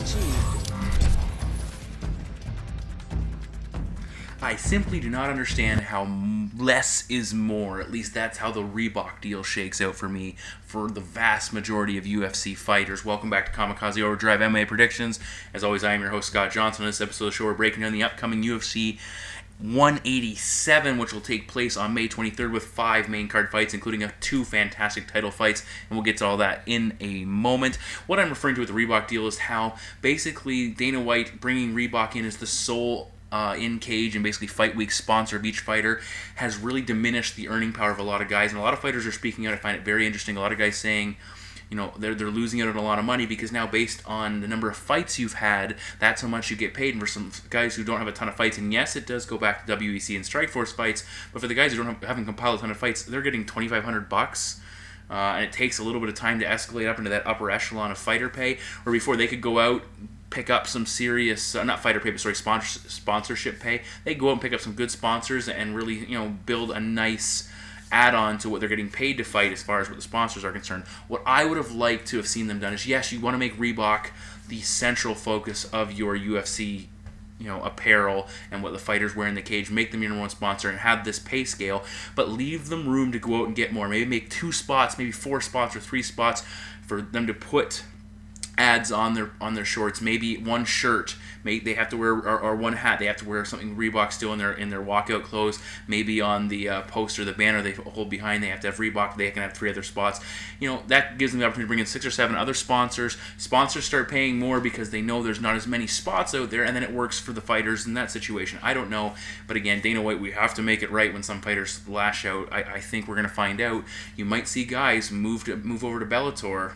achieved. I simply do not understand how less is more. At least that's how the Reebok deal shakes out for me for the vast majority of UFC fighters. Welcome back to Kamikaze Overdrive MMA Predictions. As always, I am your host, Scott Johnson. On this episode of the show, we're breaking down the upcoming UFC 187, which will take place on May 23rd with 5 main card fights, including 2 fantastic title fights, and we'll get to all that in a moment. What I'm referring to with the Reebok deal is how basically Dana White bringing Reebok in as the sole in-cage and basically fight week sponsor of each fighter has really diminished the earning power of a lot of guys, and a lot of fighters are speaking out. I find it very interesting. A lot of guys saying, you know, they're losing out on a lot of money because now, based on the number of fights you've had, that's how much you get paid. And for some guys who don't have a ton of fights, and yes, it does go back to WEC and Strikeforce fights, but for the guys who haven't compiled a ton of fights, they're getting $2,500. And it takes a little bit of time to escalate up into that upper echelon of fighter pay, where before they could go out, pick up some serious, not fighter pay, but sorry, sponsorship pay. They go out and pick up some good sponsors and really, you know, build a nice add-on to what they're getting paid to fight as far as what the sponsors are concerned. What I would have liked to have seen them done is, yes, you want to make Reebok the central focus of your UFC, you know, apparel and what the fighters wear in the cage, make them your number one sponsor and have this pay scale, but leave them room to go out and get more. Maybe make 2 spots, maybe 4 spots or 3 spots for them to put ads on their shorts. Maybe 1 shirt, they have to wear, or 1 hat, they have to wear something Reebok still in their walkout clothes. Maybe on the poster, the banner they hold behind, they have to have Reebok. They can have 3 other spots. You know, that gives them the opportunity to bring in 6 or 7 other sponsors. Sponsors start paying more because they know there's not as many spots out there, and then it works for the fighters in that situation. I don't know, but again, Dana White, we have to make it right when some fighters lash out. I think we're going to find out. You might see guys move over to Bellator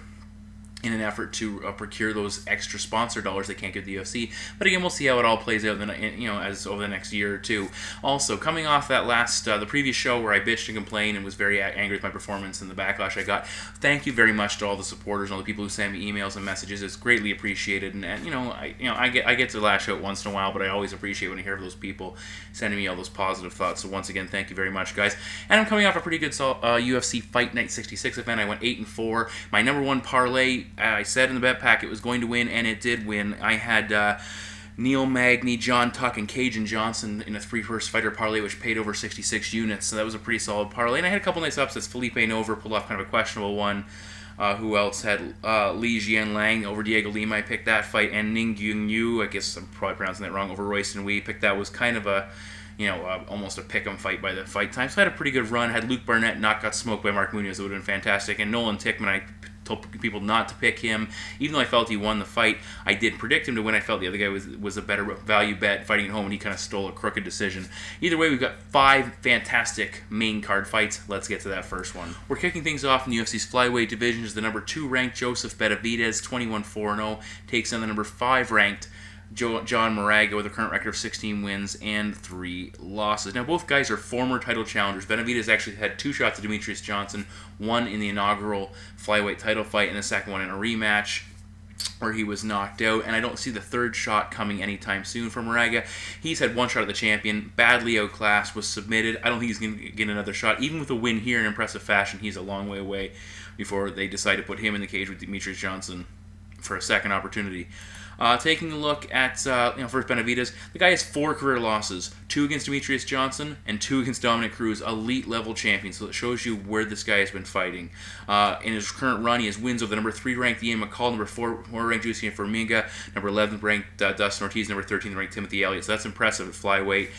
in an effort to procure those extra sponsor dollars they can't get the UFC. But again, we'll see how it all plays out as over the next year or 2. Also, coming off that the previous show where I bitched and complained and was very angry with my performance and the backlash I got, thank you very much to all the supporters and all the people who send me emails and messages. It's greatly appreciated, and I get to lash out once in a while, but I always appreciate when I hear those people sending me all those positive thoughts. So once again, thank you very much, guys. And I'm coming off a pretty good UFC Fight Night 66 event. I went 8-4. My number 1 parlay, I said in the bet pack it was going to win, and it did win. I had Neil Magny, John Tuck, and Cajun Johnson in a 3-purse fighter parlay, which paid over 66 units, so that was a pretty solid parlay. And I had a couple nice upsets. Felipe Nova pulled off kind of a questionable one. Who else had Li Jianlang over Diego Lima? I picked that fight, and Ning Gyung Yu, I guess I'm probably pronouncing that wrong, over Royston Wee. Picked that. Was kind of a, almost a pick 'em fight by the fight time. So I had a pretty good run. Had Luke Barnett not got smoked by Mark Munoz, it would have been fantastic. And Nolan Tickman, I told people not to pick him, even though I felt he won the fight. I did predict him to win. I felt the other guy was a better value bet fighting at home, and he kind of stole a crooked decision. Either way, we've got 5 fantastic main card fights. Let's get to that first one. We're kicking things off in the UFC's flyweight division as the number 2 ranked Joseph Benavidez, 21-4-0, takes on the number 5 ranked John Moraga with a current record of 16 wins and 3 losses. Now, both guys are former title challengers. Benavidez actually had 2 shots at Demetrius Johnson, one in the inaugural flyweight title fight and the second one in a rematch where he was knocked out, and I don't see the 3rd shot coming anytime soon for Moraga. He's had 1 shot at the champion, badly outclassed, was submitted. I don't think he's going to get another shot. Even with a win here in impressive fashion, he's a long way away before they decide to put him in the cage with Demetrius Johnson for a second opportunity. Taking a look at first Benavidez, the guy has 4 career losses, 2 against Demetrius Johnson and 2 against Dominic Cruz, elite level champion. So it shows you where this guy has been fighting. In his current run, he has wins over the number 3 ranked Ian McCall, number 4 ranked Juicy Formiga, number 11 ranked Dustin Ortiz, number 13 ranked Timothy Elliott. So that's impressive at flyweight.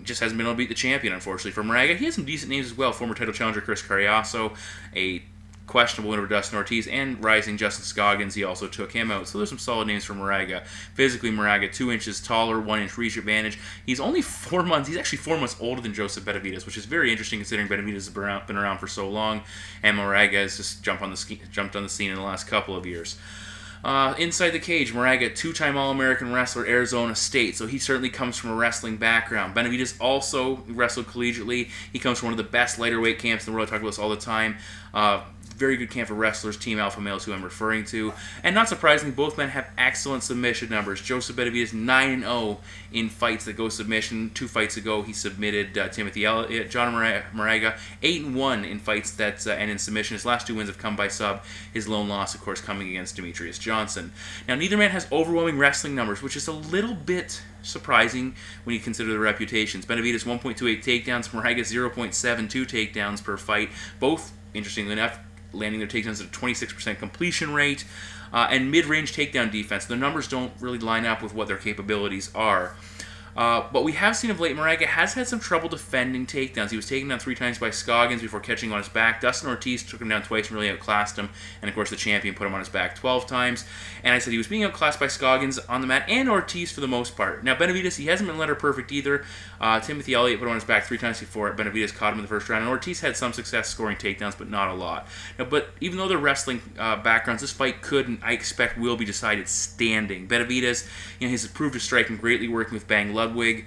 Just hasn't been able to beat the champion, unfortunately. For Moraga, he has some decent names as well. Former title challenger Chris Carriaso, a questionable win over Dustin Ortiz, and rising Justin Scoggins, he also took him out. So there's some solid names for Moraga. Physically, Moraga 2 inches taller, 1 inch reach advantage. He's only 4 months, he's actually 4 months older than Joseph Benavidez, which is very interesting considering Benavidez has been around for so long, and Moraga has just jumped on the scene in the last couple of years. Inside the cage, Moraga, 2-time All-American wrestler, Arizona State, so he certainly comes from a wrestling background. Benavidez also wrestled collegiately. He comes from one of the best lighter weight camps in the world. I talk about this all the time. very good camp of wrestlers, Team Alpha Males, who I'm referring to. And not surprisingly, both men have excellent submission numbers. Joseph Benavidez 9-0 in fights that go submission. 2 fights ago, he submitted Timothy Elliott. John Moraga 8-1 in fights that end in submission. His last 2 wins have come by sub. His lone loss, of course, coming against Demetrius Johnson. Now, neither man has overwhelming wrestling numbers, which is a little bit surprising when you consider the reputations. Benavidez 1.28 takedowns, Moraga 0.72 takedowns per fight. Both, interestingly enough, landing their takedowns at a 26% completion rate and mid-range takedown defense. The numbers don't really line up with what their capabilities are. But we have seen of late, Moraga has had some trouble defending takedowns. He was taken down 3 times by Scoggins before catching on his back. Dustin Ortiz took him down twice and really outclassed him. And of course, the champion put him on his back 12 times. And I said he was being outclassed by Scoggins on the mat and Ortiz for the most part. Now, Benavidez, he hasn't been letter perfect either. Timothy Elliott put him on his back 3 times before. Benavidez caught him in the first round. And Ortiz had some success scoring takedowns, but not a lot. Now, but even though they're wrestling backgrounds, this fight could, and I expect will, be decided standing. Benavidez, has improved his striking greatly working with Bang Ludwig.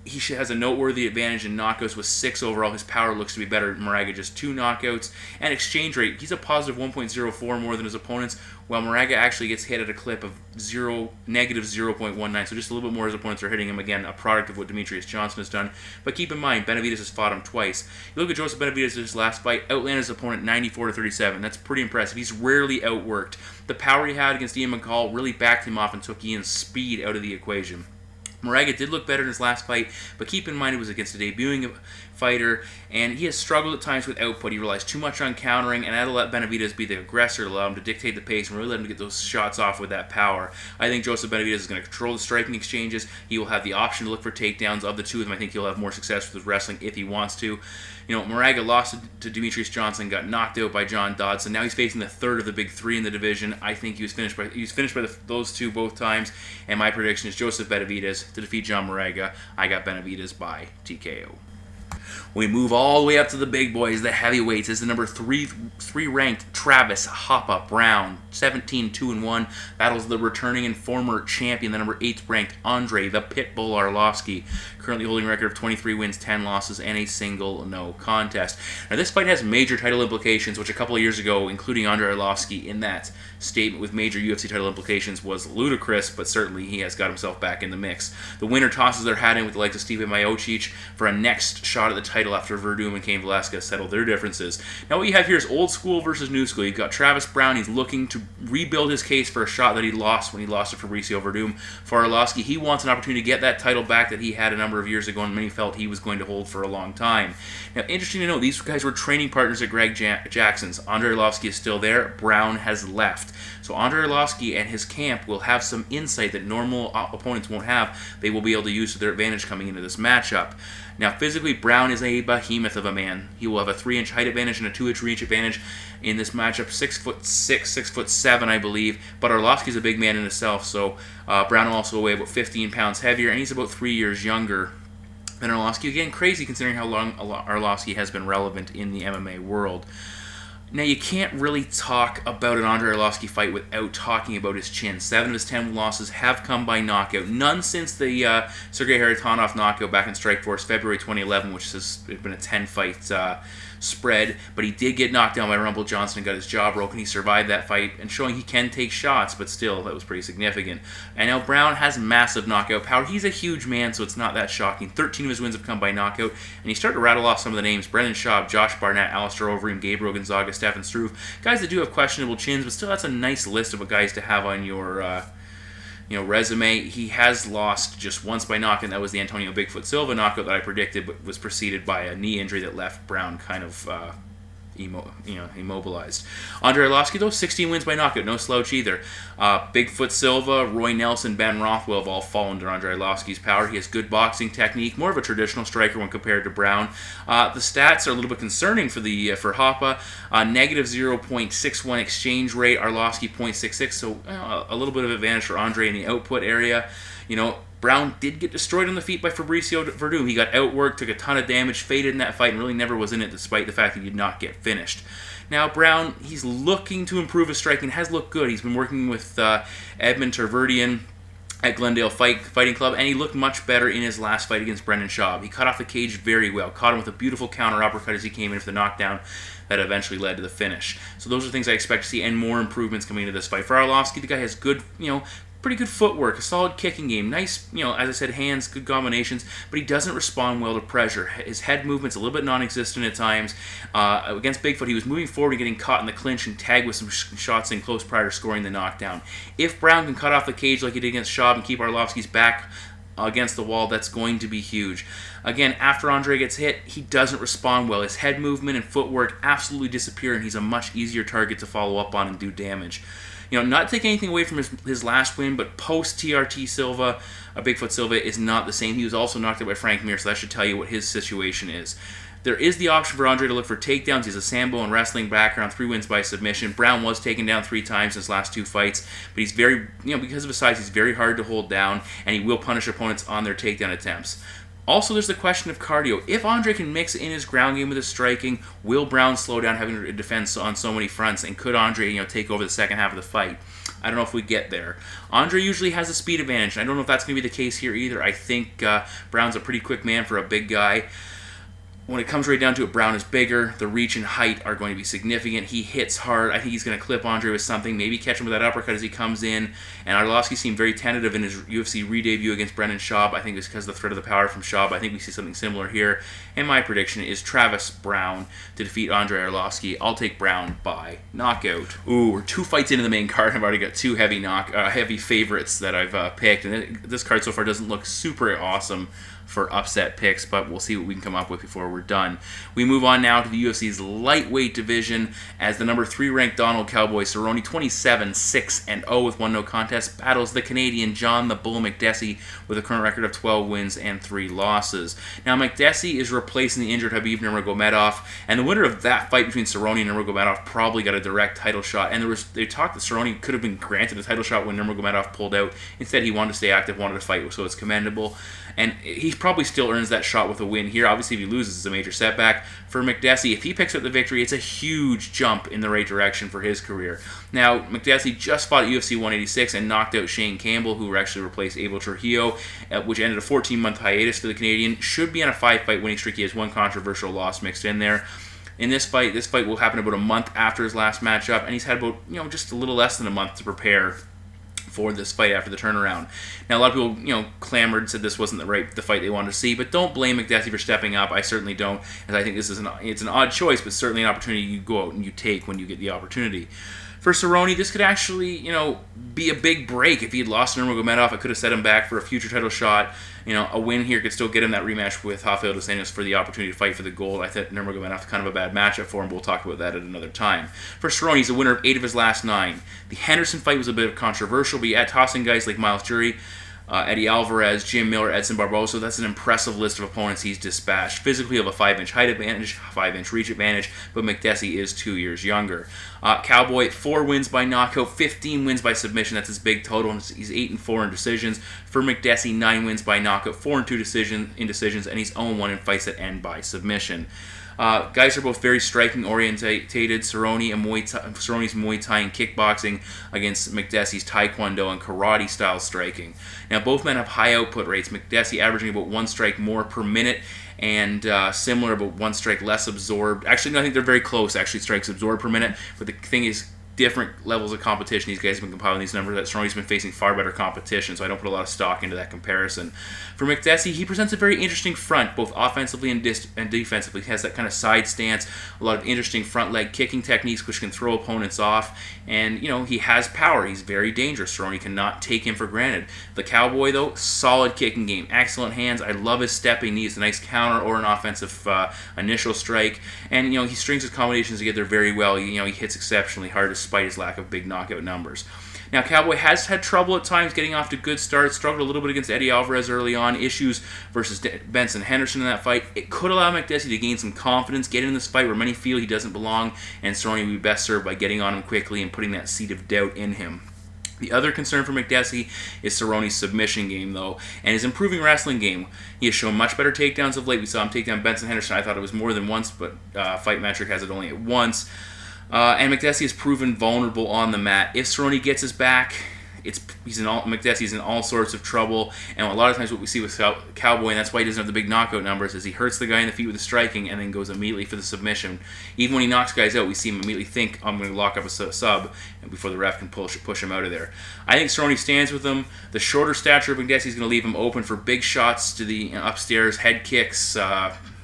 He has a noteworthy advantage in knockouts with 6 overall. His power looks to be better. Moraga just 2 knockouts. And exchange rate, he's a positive 1.04 more than his opponents, while Moraga actually gets hit at a clip of negative 0.19. So just a little bit more his opponents are hitting him. Again, a product of what Demetrius Johnson has done. But keep in mind, Benavidez has fought him twice. You look at Joseph Benavidez' last fight, outlanded his opponent 94-37. That's pretty impressive. He's rarely outworked. The power he had against Ian McCall really backed him off and took Ian's speed out of the equation. Moraga did look better in his last fight, but keep in mind it was against a debuting fighter, and he has struggled at times with output. He relies too much on countering, and that'll let Benavidez be the aggressor, allow him to dictate the pace, and really let him get those shots off with that power. I think Joseph Benavidez is going to control the striking exchanges. He will have the option to look for takedowns. Of the 2 of them, I think he'll have more success with his wrestling if he wants to. Moraga lost to Demetrius Johnson, got knocked out by John Dodson. Now he's facing the 3rd of the big 3 in the division. I think he was finished by those 2 both times, and my prediction is Joseph Benavidez to defeat John Moraga. I got Benavidez by TKO. We move all the way up to the big boys, the heavyweights, as the number 3 ranked Travis Hoppa Browne, 17-2-1, battles the returning and former champion, the number 8 ranked Andrei, the Pitbull Arlovski, currently holding a record of 23 wins, 10 losses, and a single no contest. Now, this fight has major title implications, which a couple of years ago, including Andrei Arlovski in that statement with major UFC title implications, was ludicrous, but certainly he has got himself back in the mix. The winner tosses their hat in with the likes of Stipe Miocic for a next shot at the title after Verdum and Cain Velasquez settled their differences. Now what you have here is old school versus new school. You've got Travis Browne. He's looking to rebuild his case for a shot that he lost when he lost to Fabricio Verdum. For Arlovski, he wants an opportunity to get that title back that he had a number of years ago and many felt he was going to hold for a long time. Now, interesting to note, these guys were training partners at Greg Jackson's. Andrei Arlovski is still there. Browne has left. So Andrei Arlovski and his camp will have some insight that normal opponents won't have. They will be able to use to their advantage coming into this matchup. Now, physically, Browne is a behemoth of a man. He will have a 3-inch height advantage and a 2-inch reach advantage in this matchup. 6'6", 6'7", I believe. But Arlovski's a big man in himself, so Browne will also weigh about 15 pounds heavier, and he's about 3 years younger than Arlovski. Again, crazy considering how long Arlovski has been relevant in the MMA world. Now, you can't really talk about an Andrei Arlovski fight without talking about his chin. 7 of his 10 losses have come by knockout. None since the Sergei Kharitonov knockout back in Strikeforce, February 2011, which has been a 10-fight spread. But he did get knocked down by Rumble Johnson and got his jaw broken. He survived that fight and showing he can take shots, but still, that was pretty significant. And now Browne has massive knockout power. He's a huge man, so it's not that shocking. 13 of his wins have come by knockout. And you start to rattle off some of the names. Brendan Schaub, Josh Barnett, Alistair Overeem, Gabriel Gonzaga, Stefan Struve. Guys that do have questionable chins, but still that's a nice list of guys to have on your resume. He has lost just once by knockout. That was the Antonio Bigfoot Silva knockout that I predicted, but was preceded by a knee injury that left Browne kind of immobilized. Andrei Arlovski, though, 16 wins by knockout, no slouch either. Bigfoot Silva, Roy Nelson, Ben Rothwell have all fallen under Andrei Arlovski's power. He has good boxing technique, more of a traditional striker when compared to Browne. The stats are a little bit concerning for Hoppa. Negative 0.61 exchange rate, Arlovski 0.66, so a little bit of advantage for Andrei in the output area. Browne did get destroyed on the feet by Fabricio Verdum. He got outworked, took a ton of damage, faded in that fight, and really never was in it despite the fact that he did not get finished. Now, Browne, he's looking to improve his striking, has looked good. He's been working with Edmund Terverdian at Glendale Fighting Club, and he looked much better in his last fight against Brendan Schaub. He cut off the cage very well, caught him with a beautiful counter uppercut as he came in for the knockdown that eventually led to the finish. So those are things I expect to see, and more improvements coming into this fight. For Arlovski, the guy has good, pretty good footwork, a solid kicking game, nice, as I said, hands, good combinations, but he doesn't respond well to pressure. His head movement's a little bit non-existent at times. Against Bigfoot, he was moving forward and getting caught in the clinch and tagged with some shots in close prior to scoring the knockdown. If Browne can cut off the cage like he did against Schaub and keep Arlovski's back against the wall, that's going to be huge. Again, after Andrei gets hit, he doesn't respond well. His head movement and footwork absolutely disappear, and he's a much easier target to follow up on and do damage. Not to take anything away from his last win, but post-TRT Silva, Bigfoot Silva is not the same. He was also knocked out by Frank Mir, so that should tell you what his situation is. There is the option for Andrei to look for takedowns. He's a Sambo and wrestling background, 3 wins by submission. Browne was taken down 3 times in his last 2 fights, but he's very, because of his size, he's very hard to hold down, and he will punish opponents on their takedown attempts. Also, there's the question of cardio. If Andrei can mix in his ground game with his striking, will Browne slow down having to defend on so many fronts, and could Andrei, take over the second half of the fight? I don't know if we get there. Andrei usually has a speed advantage, and I don't know if that's going to be the case here either. I think Browne's a pretty quick man for a big guy. When it comes right down to it, Browne is bigger. The reach and height are going to be significant. He hits hard. I think he's going to clip Andrei with something, maybe catch him with that uppercut as he comes in. And Arlovski seemed very tentative in his UFC re-debut against Brendan Schaub. I think it's because of the threat of the power from Schaub. I think we see something similar here. And my prediction is Travis Browne to defeat Andrei Arlovski. I'll take Browne by knockout. Ooh, we're 2 fights into the main card. I've already got 2 heavy favorites that I've picked. And this card so far doesn't look super awesome for upset picks, but we'll see what we can come up with before we're done. We move on now to the UFC's lightweight division as the number 3 ranked Donald Cowboy Cerrone, 27-6-0 with 1 no contest, battles the Canadian John the Bull Makdessi with a current record of 12 wins and 3 losses. Now Makdessi is replacing the injured Khabib Nurmagomedov, and the winner of that fight between Cerrone and Nurmagomedov probably got a direct title shot, and they talked that Cerrone could have been granted a title shot when Nurmagomedov pulled out. Instead, he wanted to stay active, wanted to fight, so it's commendable. And he probably still earns that shot with a win here. Obviously, if he loses, it's a major setback. For Makdessi, if he picks up the victory, it's a huge jump in the right direction for his career. Now, Makdessi just fought at UFC 186 and knocked out Shane Campbell, who actually replaced Abel Trujillo, which ended a 14-month hiatus for the Canadian. Should be on a 5-fight winning streak. He has 1 controversial loss mixed in there. In this fight will happen about a month after his last matchup, and he's had about, just a little less than a month to prepare for this fight after the turnaround. Now, a lot of people, clamored, said this wasn't the fight they wanted to see, but don't blame Makdessi for stepping up. I certainly don't, as I think this is it's an odd choice, but certainly an opportunity you go out and you take when you get the opportunity. For Cerrone, this could actually, be a big break. If he had lost to Nurmagomedov, it could have set him back for a future title shot. A win here could still get him that rematch with Rafael dos Anjos for the opportunity to fight for the gold. I think Nurmagomedov kind of a bad matchup for him. We'll talk about that at another time. For Cerrone, he's a winner of 8 of his last 9. The Henderson fight was a bit controversial, but yeah, tossing guys like Miles Jury, Eddie Alvarez, Jim Miller, Edson Barbosa. That's an impressive list of opponents he's dispatched. Physically, you have a 5-inch height advantage, 5-inch reach advantage, but Makdessi is 2 years younger. Cowboy, 4 wins by knockout, 15 wins by submission. That's his big total. He's 8-4 in decisions. For Makdessi, 9 wins by knockout, 4 and 2 in decisions, and he's 0-1 in fights that end by submission. Guys are both very striking orientated. Cerrone's Muay Thai and kickboxing against Makdessi's Taekwondo and karate style striking. Now both men have high output rates. Makdessi averaging about 1 strike more per minute, and similar, about 1 strike less absorbed. Actually, no, I think they're very close. Actually, strikes absorbed per minute. But the thing is, different levels of competition. These guys have been compiling these numbers. That Cerrone's been facing far better competition, so I don't put a lot of stock into that comparison. For Makdessi, he presents a very interesting front, both offensively and defensively. He has that kind of side stance, a lot of interesting front leg kicking techniques which can throw opponents off, and he has power. He's very dangerous. Cerrone cannot take him for granted. The Cowboy, though, solid kicking game, excellent hands. I love his stepping. He needs a nice counter or an offensive initial strike, and he strings his combinations together very well. He hits exceptionally hard despite his lack of big knockout numbers. Now, Cowboy has had trouble at times getting off to good starts, struggled a little bit against Eddie Alvarez early on, issues versus Benson Henderson in that fight. It could allow Makdessi to gain some confidence, get in this fight where many feel he doesn't belong, and Cerrone would be best served by getting on him quickly and putting that seed of doubt in him. The other concern for Makdessi is Cerrone's submission game, though, and his improving wrestling game. He has shown much better takedowns of late. We saw him take down Benson Henderson. I thought it was more than once, but Fight Metric has it only at once. And Makdessi has proven vulnerable on the mat. If Cerrone gets his back, Makdessi's in all sorts of trouble, and a lot of times what we see with Cowboy, and that's why he doesn't have the big knockout numbers, is he hurts the guy in the feet with the striking and then goes immediately for the submission. Even when he knocks guys out, we see him immediately think, I'm going to lock up a sub, and before the ref can push him out of there. I think Cerrone stands with him. The shorter stature of Makdessi is going to leave him open for big shots to the upstairs, head kicks,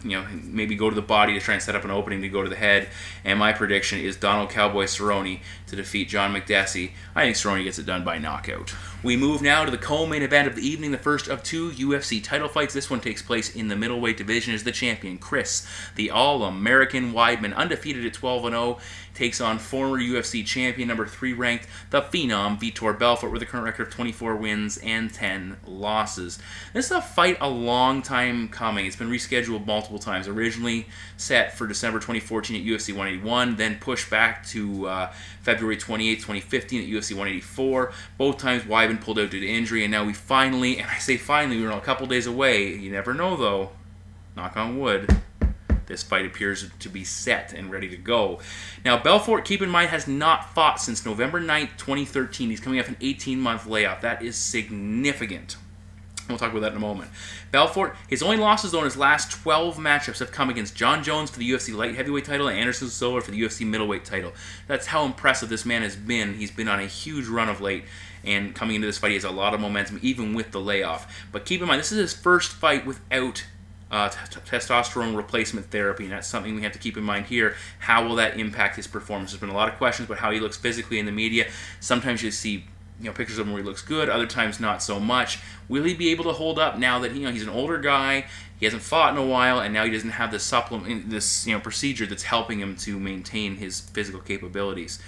maybe go to the body to try and set up an opening to go to the head. And my prediction is Donald Cowboy Cerrone to defeat John Makdessi. I think Cerrone gets it done by knockout. We move now to the co-main event of the evening, the first of 2 UFC title fights. This one takes place in the middleweight division as the champion, Chris, the All-American Weidman, undefeated at 12-0, takes on former UFC champion, number 3 ranked, the Phenom, Vitor Belfort, with a current record of 24 wins and 10 losses. This is a fight a long time coming. It's been rescheduled multiple times. Originally set for December 2014 at UFC 181, then pushed back to February 28, 2015 at UFC 184. Both times Weidman pulled out due to injury, and now we finally, and I say finally, we're a couple days away. You never know though, knock on wood, this fight appears to be set and ready to go. Now, Belfort, keep in mind, has not fought since November 9th, 2013. He's coming off an 18-month layoff. That is significant. We'll talk about that in a moment. Belfort, his only losses, though, in his last 12 matchups have come against John Jones for the UFC light heavyweight title and Anderson Silva for the UFC middleweight title. That's how impressive this man has been. He's been on a huge run of late, and coming into this fight, he has a lot of momentum, even with the layoff. But keep in mind, this is his first fight without testosterone replacement therapy, and that's something we have to keep in mind here. How will that impact his performance? There's been a lot of questions about how he looks physically in the media. Sometimes you see pictures of him where he looks good, other times not so much. Will he be able to hold up now that he's an older guy, he hasn't fought in a while, and now he doesn't have this supplement, this procedure that's helping him to maintain his physical capabilities?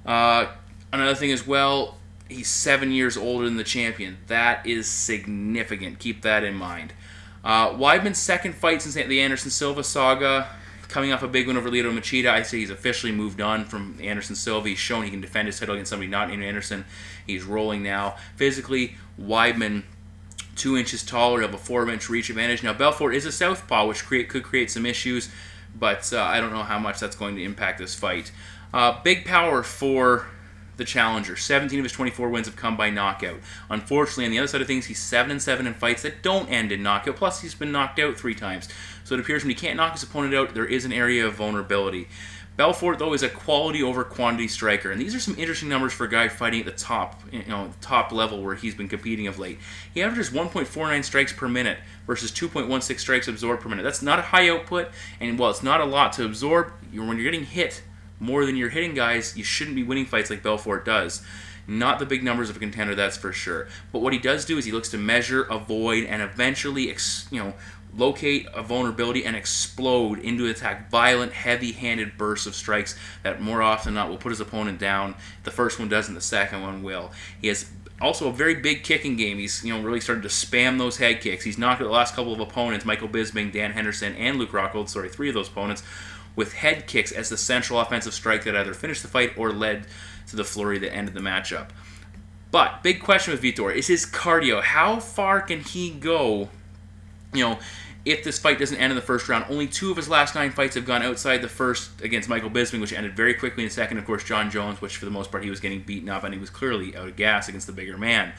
Another thing as well, he's 7 years older than the champion. That is significant. Keep that in mind. Weidman's second fight since the Anderson Silva saga, coming off a big win over Lyoto Machida. I say he's officially moved on from Anderson Silva. He's shown he can defend his title against somebody not named Anderson. He's rolling now. Physically, Weidman 2 inches taller, of a 4-inch reach advantage. Now, Belfort is a southpaw, which could create some issues, but I don't know how much that's going to impact this fight. Big power for the challenger. 17 of his 24 wins have come by knockout. Unfortunately, on the other side of things, he's 7-7 in fights that don't end in knockout. Plus, he's been knocked out 3 times. So it appears when he can't knock his opponent out, there is an area of vulnerability. Belfort, though, is a quality over quantity striker, and these are some interesting numbers for a guy fighting at the top level where he's been competing of late. He averages 1.49 strikes per minute versus 2.16 strikes absorbed per minute. That's not a high output, and while it's not a lot to absorb, when you're getting hit more than you're hitting guys, you shouldn't be winning fights like Belfort does. Not the big numbers of a contender, that's for sure. But what he does do is he looks to measure, avoid, and eventually, locate a vulnerability and explode into attack. Violent, heavy-handed bursts of strikes that more often than not will put his opponent down. The first one doesn't, the second one will. He has also a very big kicking game. He's really started to spam those head kicks. He's knocked out the last couple of opponents, Michael Bisping, Dan Henderson, and Luke Rockhold, 3 of those opponents, with head kicks as the central offensive strike that either finished the fight or led to the flurry that ended the matchup. But, big question with Vitor is his cardio. How far can he go, if this fight doesn't end in the first round? Only 2 of his last 9 fights have gone outside the first, against Michael Bisping, which ended very quickly in the second. Of course, John Jones, which for the most part he was getting beaten up, and he was clearly out of gas against the bigger man.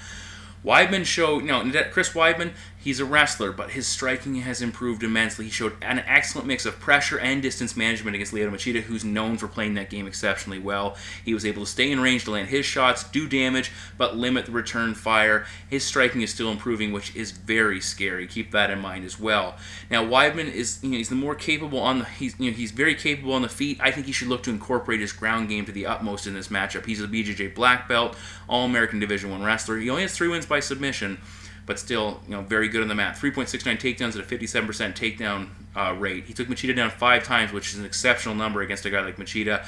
Weidman showed, Chris Weidman, he's a wrestler, but his striking has improved immensely. He showed an excellent mix of pressure and distance management against Lyoto Machida, who's known for playing that game exceptionally well. He was able to stay in range to land his shots, do damage, but limit the return fire. His striking is still improving, which is very scary. Keep that in mind as well. Now, Weidman is, he's the more capable on the, he's very capable on the feet. I think he should look to incorporate his ground game to the utmost in this matchup. He's a BJJ black belt, All-American Division I wrestler. He only has 3 wins by submission, but still, very good on the mat. 3.69 takedowns at a 57% takedown rate. He took Machida down 5 times, which is an exceptional number against a guy like Machida.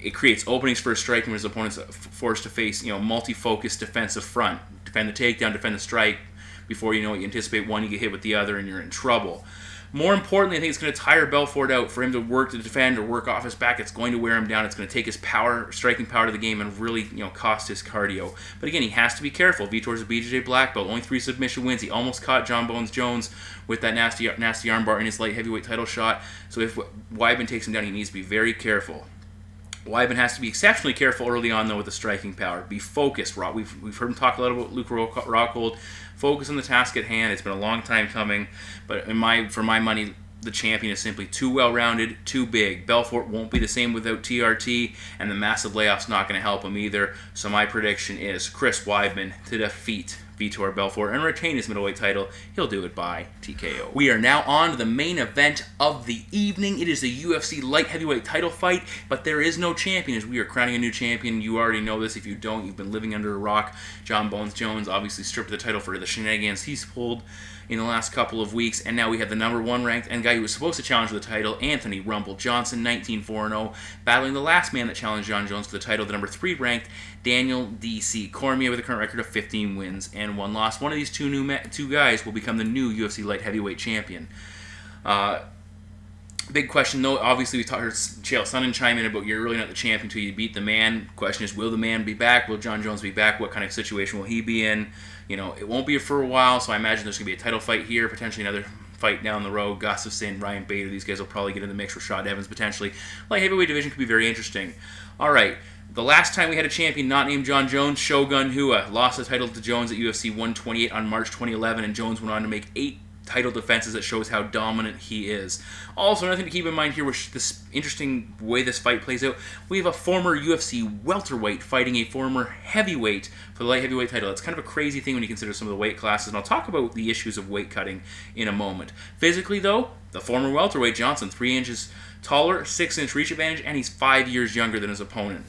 It creates openings for his striking when his opponent's forced to face, multi-focused defensive front. Defend the takedown, defend the strike. Before you know it, you anticipate one, you get hit with the other, and you're in trouble. More importantly, I think it's going to tire Belfort out for him to work to defend or work off his back. It's going to wear him down. It's going to take his power, striking power to the game, and really, cost his cardio. But again, he has to be careful. Vitor's a BJJ black belt, only 3 submission wins. He almost caught John Bones Jones with that nasty armbar in his light heavyweight title shot. So if Weidman takes him down, he needs to be very careful. Weidman has to be exceptionally careful early on, though, with the striking power. Be focused. We've heard him talk a lot about Luke Rockhold. Focus on the task at hand. It's been a long time coming, but for my money, the champion is simply too well-rounded, too big. Belfort won't be the same without TRT, and the massive layoff's not going to help him either. So my prediction is Chris Weidman to defeat Vitor Belfort and retain his middleweight title. He'll do it by TKO. We are now on to the main event of the evening. It is the UFC light heavyweight title fight, but there is no champion as we are crowning a new champion. You already know this. If you don't, you've been living under a rock. John Bones Jones obviously stripped the title for the shenanigans he's pulled in the last couple of weeks, and now we have the number 1 ranked and guy who was supposed to challenge for the title, Anthony Rumble Johnson, 19-4-0, battling the last man that challenged John Jones for the title, the number 3 ranked Daniel D.C. Cormier with a current record of 15 wins and 1 loss. One of these two guys will become the new UFC light heavyweight champion. Big question, though. Obviously, we heard Chael Sonnen chime in about you're really not the champion until you beat the man. Question is, will the man be back? Will John Jones be back? What kind of situation will he be in? You know, it won't be for a while, so I imagine there's going to be a title fight here, potentially another fight down the road. Gustafsson, Ryan Bader, these guys will probably get in the mix. Rashad Evans, potentially. Light heavyweight division could be very interesting. All right. The last time we had a champion not named John Jones, Shogun Rua, lost the title to Jones at UFC 128 on March 2011, and Jones went on to make 8 title defenses that shows how dominant he is. Also, another thing to keep in mind here, which this interesting way this fight plays out, we have a former UFC welterweight fighting a former heavyweight for the light heavyweight title. It's kind of a crazy thing when you consider some of the weight classes, and I'll talk about the issues of weight cutting in a moment. Physically, though, the former welterweight Johnson, 3 inches taller, 6-inch reach advantage, and he's 5 years younger than his opponent.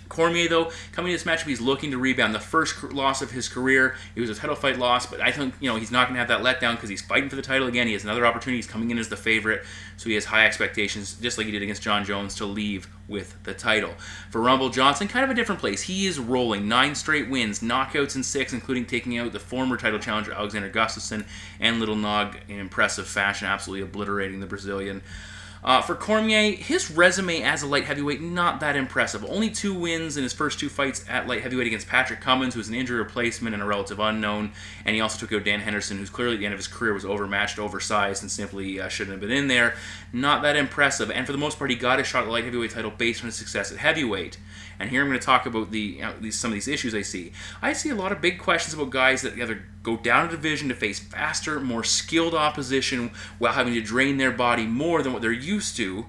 Cormier, though, coming to this matchup, he's looking to rebound. The first loss of his career, it was a title fight loss, but I think, he's not going to have that letdown because he's fighting for the title again. He has another opportunity. He's coming in as the favorite, so he has high expectations, just like he did against John Jones, to leave with the title. For Rumble Johnson, kind of a different place. He is rolling 9 straight wins, knockouts in 6, including taking out the former title challenger Alexander Gustafsson and Little Nog in impressive fashion, absolutely obliterating the Brazilian. For Cormier, his resume as a light heavyweight, not that impressive. Only 2 wins in his first 2 fights at light heavyweight against Patrick Cummins, who was an injury replacement and a relative unknown, and he also took out Dan Henderson, who's clearly at the end of his career was overmatched, oversized, and simply shouldn't have been in there. Not that impressive, and for the most part, he got his shot at the light heavyweight title based on his success at heavyweight. And here I'm going to talk about some of these issues I see. I see a lot of big questions about guys that either go down a division to face faster, more skilled opposition while having to drain their body more than what they're used to.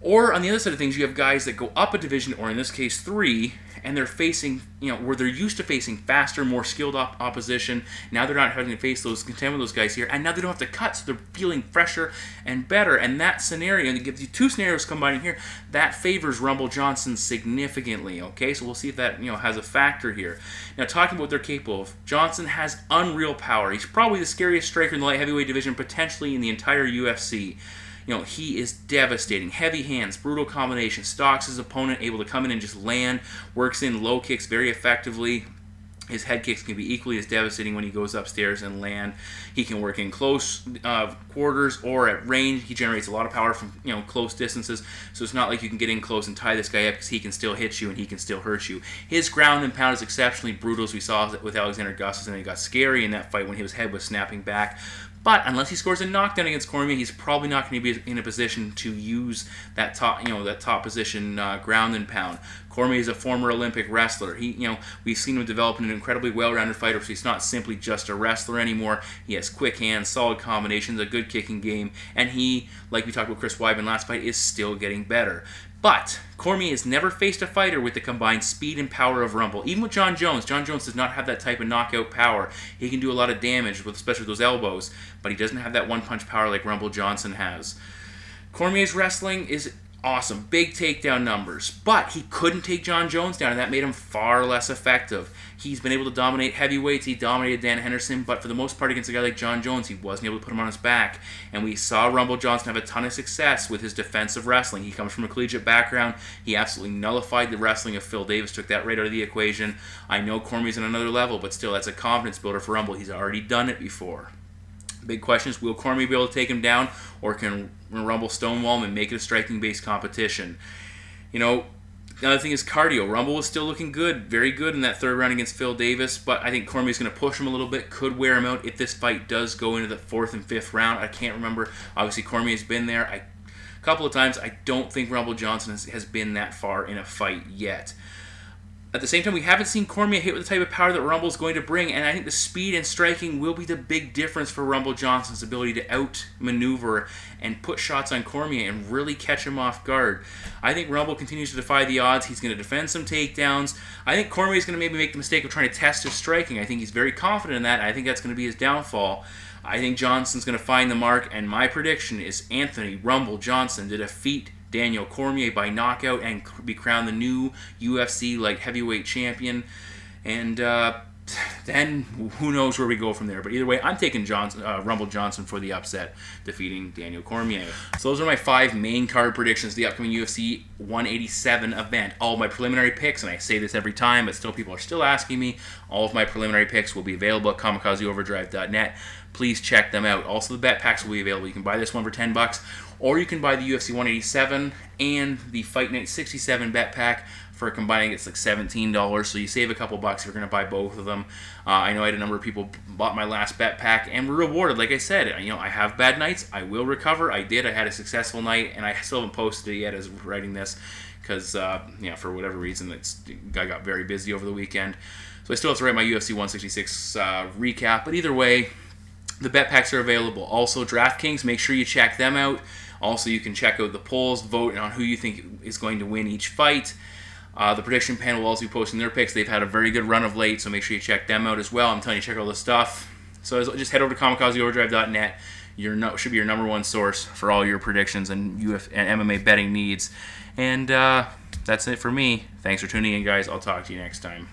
Or on the other side of things, you have guys that go up a division, or in this case 3, and they're facing, where they're used to facing faster, more skilled opposition. Now they're not having to contend with those guys here, and now they don't have to cut, so they're feeling fresher and better. And that scenario, and it gives you 2 scenarios combining here, that favors Rumble Johnson significantly. Okay, so we'll see if that has a factor here. Now, talking about what they're capable of, Johnson has unreal power. He's probably the scariest striker in the light heavyweight division, potentially in the entire UFC. He is devastating. Heavy hands, brutal combination, stalks his opponent, able to come in and just land, works in low kicks very effectively. His head kicks can be equally as devastating when he goes upstairs and land. He can work in close quarters or at range. He generates a lot of power from close distances. So it's not like you can get in close and tie this guy up because he can still hit you and he can still hurt you. His ground and pound is exceptionally brutal, as we saw with Alexander Gustafsson. It got scary in that fight when his head was snapping back. But unless he scores a knockdown against Cormier, he's probably not going to be in a position to use that top position ground and pound. Cormier is a former Olympic wrestler. We've seen him develop an incredibly well-rounded fighter, so he's not simply just a wrestler anymore. He has quick hands, solid combinations, a good kicking game, and he, like we talked about Chris Weidman last fight, is still getting better. But Cormier has never faced a fighter with the combined speed and power of Rumble. Even with John Jones does not have that type of knockout power. He can do a lot of damage, especially with those elbows, but he doesn't have that one-punch power like Rumble Johnson has. Cormier's wrestling is awesome, big takedown numbers, but he couldn't take John Jones down, and that made him far less effective. He's been able to dominate heavyweights. He dominated Dan Henderson, but for the most part against a guy like John Jones, he wasn't able to put him on his back. And we saw Rumble Johnson have a ton of success with his defensive wrestling. He comes from a collegiate background. He absolutely nullified the wrestling of Phil Davis, took that right out of the equation. I know Cormier's on another level, but still, that's a confidence builder for Rumble. He's already done it before. Big question is, will Cormier be able to take him down, or can Rumble stonewall him and make it a striking-based competition? The other thing is cardio. Rumble was still looking good, very good in that 3rd round against Phil Davis, but I think Cormier's going to push him a little bit, could wear him out if this fight does go into the 4th and 5th round. I can't remember. Obviously, Cormier's been there. couple of times. I don't think Rumble Johnson has been that far in a fight yet. At the same time, we haven't seen Cormier hit with the type of power that Rumble's going to bring, and I think the speed and striking will be the big difference for Rumble Johnson's ability to outmaneuver and put shots on Cormier and really catch him off guard. I think Rumble continues to defy the odds. He's going to defend some takedowns. I think Cormier's going to maybe make the mistake of trying to test his striking. I think he's very confident in that. I think that's going to be his downfall. I think Johnson's going to find the mark, and my prediction is Anthony Rumble Johnson to defeat Daniel Cormier by knockout and be crowned the new UFC light heavyweight champion. And then who knows where we go from there. But either way, I'm taking Rumble Johnson for the upset, defeating Daniel Cormier. So those are my 5 main card predictions for the upcoming UFC 187 event. All of my preliminary picks, and I say this every time, but still people are still asking me, all of my preliminary picks will be available at kamikazeoverdrive.net. Please check them out. Also, the bet packs will be available. You can buy this one for $10, or you can buy the UFC 187 and the Fight Night 67 bet pack for combining. It's like $17, so you save a couple bucks if you're going to buy both of them. I know I had a number of people bought my last bet pack and were rewarded. Like I said, I have bad nights. I will recover. I did. I had a successful night, and I still haven't posted it yet as of writing this because, for whatever reason, I got very busy over the weekend. So I still have to write my UFC 166 recap. But either way, the bet packs are available. Also, DraftKings, make sure you check them out. Also, you can check out the polls, vote on who you think is going to win each fight. The prediction panel will also be posting their picks. They've had a very good run of late, so make sure you check them out as well. I'm telling you, check out all the stuff. So just head over to kamikazeoverdrive.net. Should be your number one source for all your predictions and MMA betting needs. And that's it for me. Thanks for tuning in, guys. I'll talk to you next time.